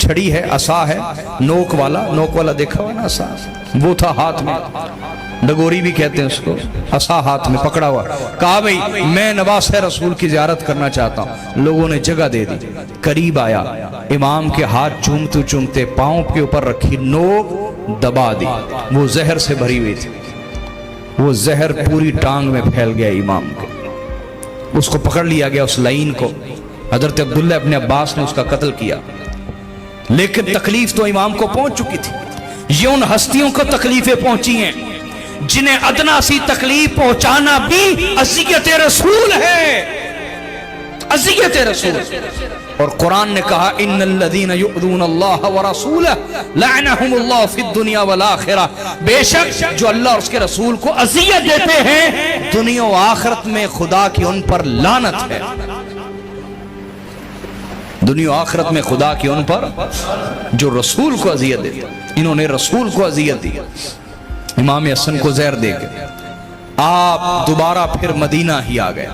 چھڑی ہے, عصا ہے, نوک والا دیکھا ہوا نا عصا, وہ تھا ہاتھ میں, ڈگوری بھی کہتے ہیں اس کو, عصا ہاتھ میں پکڑا ہوا. کہا بھئی میں نواس رسول کی زیارت کرنا چاہتا ہوں. لوگوں نے جگہ دے دی, قریب آیا, امام کے ہاتھ چومتے چومتے پاؤں کے اوپر رکھی, نوک دبا دی, وہ زہر سے بھری ہوئی تھی, وہ زہر پوری ٹانگ میں پھیل گیا امام کے. اس کو پکڑ لیا گیا, اس لعین کو. حضرت عبداللہ ابن عباس نے اس کا قتل کیا. لیکن تکلیف تو امام کو پہنچ چکی تھی. یہ ان ہستیوں کو تکلیفیں پہنچی ہیں جنہیں ادنا سی تکلیف پہنچانا بھی اذیت رسول ہے, اذیت رسول. اور قرآن نے کہا ان الذین یؤذون اللہ ورسولہ لعنہم اللہ فی الدنیا والآخرہ, بے شک جو اللہ اور اس کے رسول کو اذیت دیتے ہیں دنیا و آخرت میں خدا کی ان پر لعنت ہے. دنیا و آخرت میں خدا کی ان پر جو رسول کو اذیت دیتے, انہوں نے رسول کو اذیت دی. امام حسن کو زہر دے کے آپ دوبارہ پھر مدینہ ہی آ گئے.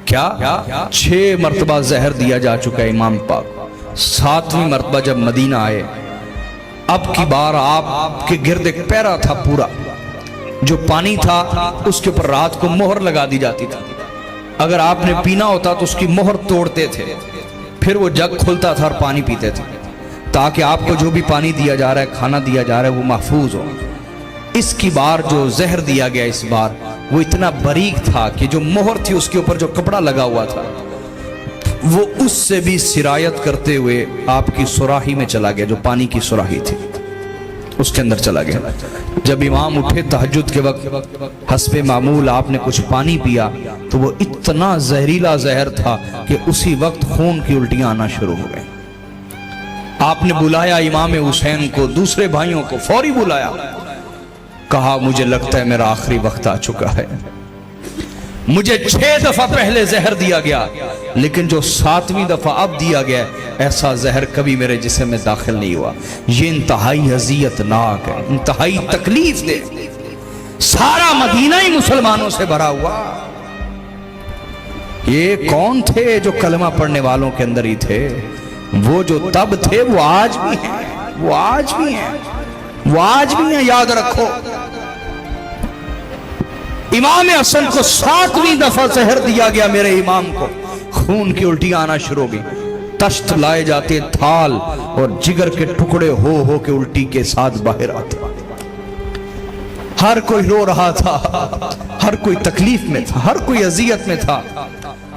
کیا 6 مرتبہ زہر دیا جا چکا ہے امام پاک. 7ویں مرتبہ جب مدینہ آئے, اب کی بار آپ کے گرد ایک پیرا تھا پورا, جو پانی تھا اس کے اوپر رات کو مہر لگا دی جاتی تھی. اگر آپ نے پینا ہوتا تو اس کی مہر توڑتے تھے, پھر وہ جگ کھلتا تھا اور پانی پیتے تھے, تاکہ آپ کو جو بھی پانی دیا جا رہا ہے, کھانا دیا جا رہا ہے, وہ محفوظ ہو. اس کی بار جو زہر دیا گیا اس بار, وہ اتنا باریک تھا کہ جو مہر تھی اس کے اوپر جو کپڑا لگا ہوا تھا وہ اس سے بھی سرایت کرتے ہوئے آپ کی سراہی میں چلا گیا. جو پانی کی سراہی تھی اس کے اندر چلا گیا. جب امام اٹھے تہجد کے وقت, حسب معمول آپ نے کچھ پانی پیا تو وہ اتنا زہریلا زہر تھا کہ اسی وقت خون کی الٹیاں آنا شروع ہو گئیں. آپ نے بلایا امام حسین کو, دوسرے بھائیوں کو فوری بلایا, کہا مجھے لگتا ہے میرا آخری وقت آ چکا ہے. مجھے 6 دفعہ پہلے زہر دیا گیا, لیکن جو 7ویں دفعہ اب دیا گیا ایسا زہر کبھی میرے جسم میں داخل نہیں ہوا. یہ انتہائی اذیت ناک ہے, انتہائی تکلیف دے. سارا مدینہ ہی مسلمانوں سے بھرا ہوا. یہ کون تھے جو کلمہ پڑھنے والوں کے اندر ہی تھے؟ وہ جو تب تھے وہ آج بھی ہیں, وہ آج بھی ہیں, وہ آج بھی ہیں, یاد رکھو. امام حسن کو 7ویں دفعہ زہر دیا گیا میرے امام کو, خون کی الٹیاں آنا شروع ہو گئی. تشت لائے جاتے, تھال اور جگر کے ٹکڑے ہو کے الٹی کے ساتھ باہر آتے. ہر کوئی رو رہا تھا, ہر کوئی تکلیف میں تھا, ہر کوئی اذیت میں تھا.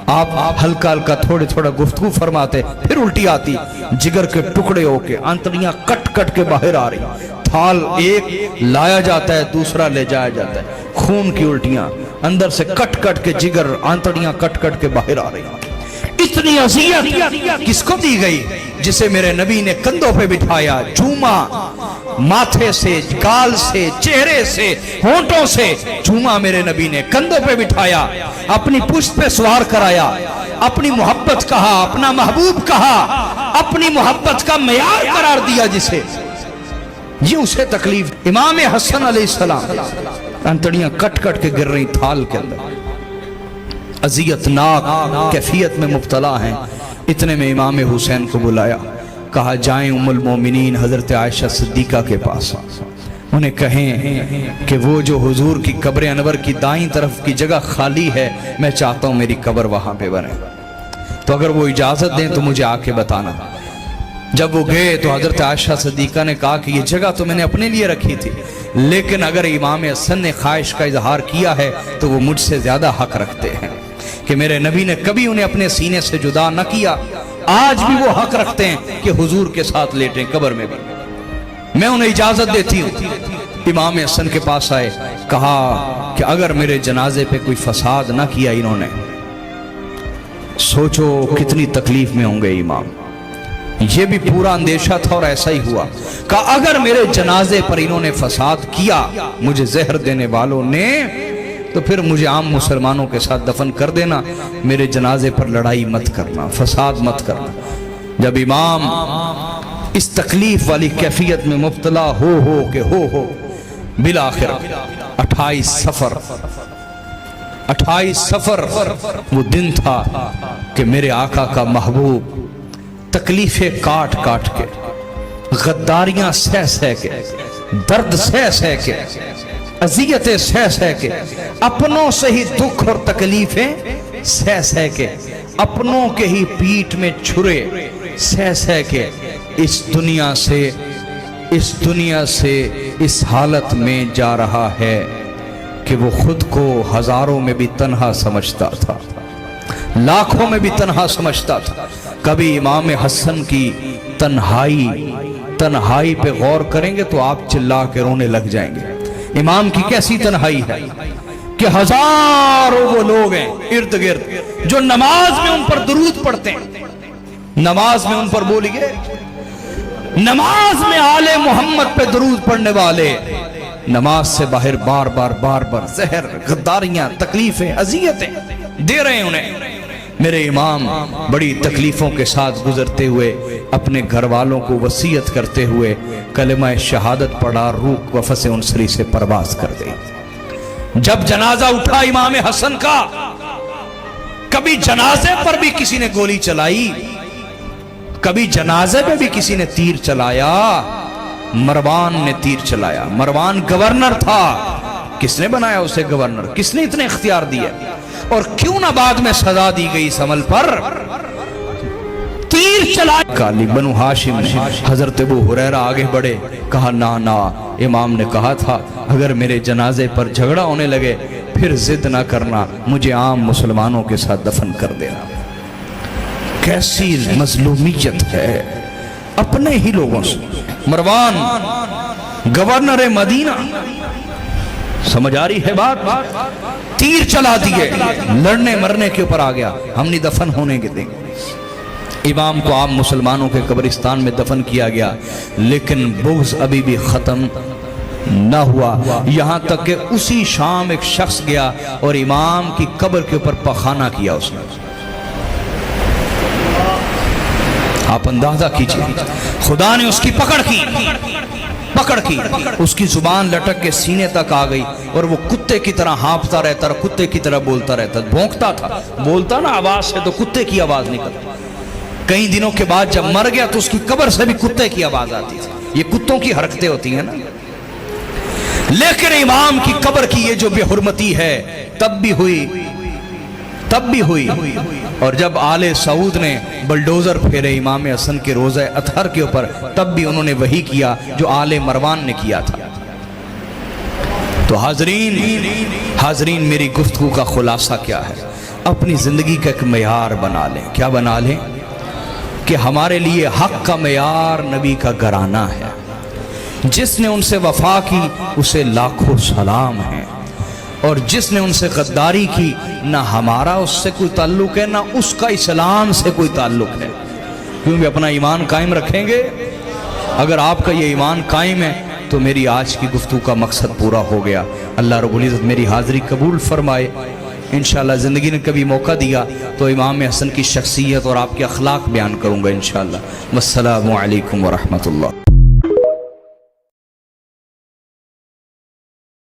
آپ ہلکا ہلکا تھوڑے تھوڑا گفتگو فرماتے, پھر الٹی آتی, جگر کے ٹکڑے ہو کے آنتڑیاں کٹ کٹ کے باہر آ رہی. تھال ایک لایا جاتا ہے, دوسرا لے جایا جاتا ہے, خون کی الٹیاں اندر سے کٹ کٹ کے, جگر آنتڑیاں کٹ کٹ کے باہر آ رہی. اتنی اذیت کس کو دی گئی؟ جسے میرے نبی نے کندھوں پہ بٹھایا, چوما, ماتھے سے, گال سے, چہرے سے, ہونٹوں سے چوما میرے نبی نے, کندھوں پہ بٹھایا, اپنی پشت پہ سوار کرایا, اپنی محبت کہا, اپنا محبوب کہا, اپنی محبت کا معیار قرار دیا جسے. یہ اسے تکلیف. امام حسن علیہ السلام انتڑیاں کٹ کٹ کے گر رہی تھال کے اندر, اذیت ناک کیفیت میں مبتلا ہیں. اتنے میں امام حسین کو بلایا, کہا جائیں ام المومنین حضرت عائشہ صدیقہ کے پاس, انہیں کہیں کہ وہ جو حضور کی قبر انور کی دائیں طرف کی جگہ خالی ہے, میں چاہتا ہوں میری قبر وہاں پہ بنے, تو اگر وہ اجازت دیں تو مجھے آ کے بتانا. جب وہ گئے تو حضرت عائشہ صدیقہ نے کہا کہ یہ جگہ تو میں نے اپنے لیے رکھی تھی, لیکن اگر امام حسن نے خواہش کا اظہار کیا ہے تو وہ مجھ سے زیادہ حق رکھتے ہیں کہ میرے نبی نے کبھی انہیں اپنے سینے سے جدا نہ کیا, آج بھی وہ حق رکھتے ہیں کہ حضور کے ساتھ لیٹیں قبر میں بھی, میں انہیں اجازت دیتی ہوں. امام حسن کے پاس آئے, کہا کہ اگر میرے جنازے پہ کوئی فساد نہ کیا انہوں نے, سوچو کتنی تکلیف میں ہوں گے امام. یہ بھی پورا اندیشہ تھا اور ایسا ہی ہوا. کہا اگر میرے جنازے پر انہوں نے فساد کیا, مجھے زہر دینے والوں نے, تو پھر مجھے عام مسلمانوں کے ساتھ دفن کر دینا, میرے جنازے پر لڑائی مت کرنا, فساد مت کرنا. جب امام اس تکلیف والی کیفیت میں مبتلا ہو بالآخر 28 سفر وہ دن تھا کہ میرے آقا کا محبوب تکلیفیں کاٹ کاٹ کے، غداریاں سہ سہ کے، درد سہ سہ کے، اذیتیں سہ سہ کے، اپنوں سے ہی دکھ اور تکلیفیں سہ سہ کے، اپنوں کے ہی پیٹ میں چھرے سہ سہ کے اس دنیا سے اس حالت میں جا رہا ہے کہ وہ خود کو ہزاروں میں بھی تنہا سمجھتا تھا، لاکھوں میں بھی تنہا سمجھتا تھا۔ کبھی امام حسن کی تنہائی پہ غور کریں گے تو آپ چلا کے رونے لگ جائیں گے۔ امام کی کیسی تنہائی ہے کہ ہزاروں وہ لوگ ہیں ارد گرد جو نماز میں ان پر درود پڑھتے ہیں، نماز میں ان پر بولیے، نماز میں آل محمد پہ درود پڑھنے والے نماز سے باہر بار بار زہر، غداریاں، تکلیفیں، اذیتیں دے رہے ہیں انہیں۔ میرے امام بڑی تکلیفوں کے ساتھ گزرتے ہوئے اپنے گھر والوں کو وصیت کرتے ہوئے کلمہ شہادت پڑھا، روح وفس انصری سے پرواز کر گئی۔ جب جنازہ اٹھا امام حسن کا، کبھی جنازے پر بھی کسی نے گولی چلائی، کبھی جنازے پہ بھی کسی نے تیر چلایا، مروان نے تیر چلایا۔ مروان گورنر تھا، کس نے بنایا اسے گورنر؟ کس نے اتنے اختیار دیے؟ اور کیوں نہ بعد میں سزا دی گئی اس عمل پر؟ تیر چلایا کالی بنو ہاشم نے۔ حضرت ابو ہریرہ آگے بڑھے، کہا نا، امام نے کہا تھا اگر میرے جنازے پر جھگڑا ہونے لگے پھر ضد نہ کرنا، مجھے عام مسلمانوں کے ساتھ دفن کر دینا۔ کیسی مظلومیت ہے اپنے ہی لوگوں سے۔ مروان گورنر مدینہ، سمجھ آ رہی ہے بات؟ تیر چلا دیے، لڑنے مرنے کے اوپر آ گیا، ہم نہیں دفن ہونے کے دیں گے۔ امام کو عام مسلمانوں کے قبرستان میں دفن کیا گیا، لیکن بغض ابھی بھی ختم نہ ہوا، یہاں تک کہ اسی شام ایک شخص گیا اور امام کی قبر کے اوپر پخانہ کیا اس نے۔ آپ اندازہ کیجئے، خدا نے اس کی پکڑ کی، اس کی زبان لٹک کے سینے تک آ گئی اور وہ کتے کی طرح ہانپتا رہتا، کتے کی طرح بولتا رہتا، بھونکتا تھا، بولتا نا آواز سے تو کتے کی آواز نکلتی۔ کئی دنوں کے بعد جب مر گیا تو اس کی قبر سے بھی کتے کی آواز آتی تھی۔ یہ کتوں کی حرکتیں ہوتی ہیں نا۔ لیکن امام کی قبر کی یہ جو بے حرمتی ہے تب بھی ہوئی، اور جب آل سعود نے بلڈوزر پھیرے امام حسن کے روزہ اطہر کے اوپر تب بھی انہوں نے وہی کیا جو آل مروان نے کیا تھا۔ تو حاضرین میری گفتگو کا خلاصہ کیا ہے؟ اپنی زندگی کا ایک معیار بنا لیں۔ کیا بنا لیں؟ کہ ہمارے لیے حق کا معیار نبی کا گھرانہ ہے۔ جس نے ان سے وفا کی اسے لاکھوں سلام ہیں، اور جس نے ان سے غداری کی نہ ہمارا اس سے کوئی تعلق ہے نہ اس کا اسلام سے کوئی تعلق ہے، کیونکہ اپنا ایمان قائم رکھیں گے۔ اگر آپ کا یہ ایمان قائم ہے تو میری آج کی گفتگو کا مقصد پورا ہو گیا۔ اللہ رب العزت میری حاضری قبول فرمائے۔ انشاءاللہ زندگی نے کبھی موقع دیا تو امام حسن کی شخصیت اور آپ کے اخلاق بیان کروں گا انشاءاللہ۔ والسلام علیکم ورحمۃ اللہ۔